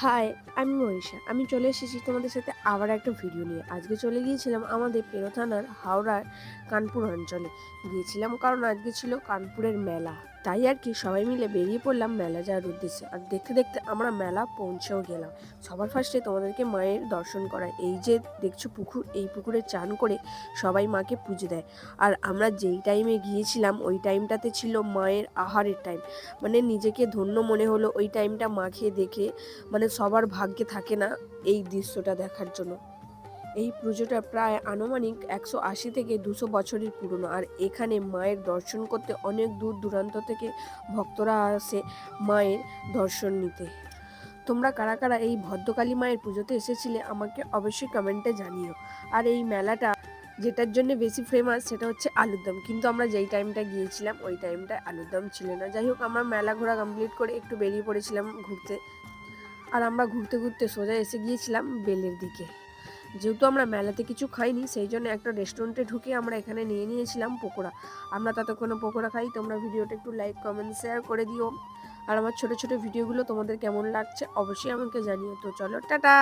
High, আমি মনীষা। আমি চলে এসেছি তোমাদের সাথে আবার একটা ভিডিও নিয়ে। আজকে চলে গিয়েছিলাম আমাদের পেরো থানার হাওড়ার কানপুর অঞ্চলে। গিয়েছিলাম কারণ আজকে ছিল কানপুরের মেলা। তাই আর কি সবাই মিলে বেরিয়ে পড়লাম মেলা যাওয়ার উদ্দেশ্যে। আর দেখতে দেখতে আমরা মেলা পৌঁছেও গেলাম। সবার ফার্স্টে তোমাদেরকে মায়ের দর্শন করায়। এই যে দেখছো পুকুর, এই পুকুরে চান করে সবাই মাকে পুজো দেয়। আর আমরা যেই টাইমে গিয়েছিলাম ওই টাইমটাতে ছিল মায়ের আহারের টাইম। মানে নিজেকে ধন্য মনে হলো ওই টাইমটা মাকে দেখে। মানে সবার ভাগ্যে থাকে না এই দৃশ্যটা দেখার জন্য। এই পুজোটা প্রায় আনুমানিক 180 থেকে 200 বছরের পুরনো। আর এখানে মায়ের দর্শন করতে অনেক দূর দূরান্ত থেকে ভক্তরা আসে মায়ের দর্শন নিতে। তোমরা কারা কারা এই ভদ্রকালী মায়ের পুজোতে এসেছিলে আমাকে অবশ্যই কমেন্টে জানিও। আর এই মেলাটা যেটার জন্য বেশি ফেমাস সেটা হচ্ছে আলুর দম, কিন্তু আমরা যেই টাইমটা গিয়েছিলাম ওই টাইমটা আলুর দম ছিল না। যাই হোক, আমরা মেলা ঘোরা কমপ্লিট করে একটু বেরিয়ে পড়েছিলাম ঘুরতে। আর আমরা ঘুরতে ঘুরতে সোজা এসে গিয়েছিলাম বেলের দিকে। যেহেতু আমরা মেলাতে কিছু খাইনি সেই জন্য একটা রেস্টুরেন্টে ঢুকে আমরা এখানে নিয়েছিলাম পকোড়া। আমরা ততক্ষণে পকোড়া খাই। তোমরা ভিডিওটা একটু লাইক কমেন্ট শেয়ার করে দিও। আর আমার ছোট ছোট ভিডিওগুলো তোমাদের কেমন লাগছে অবশ্যই আমাকে জানিও। তো চলো, টাটা।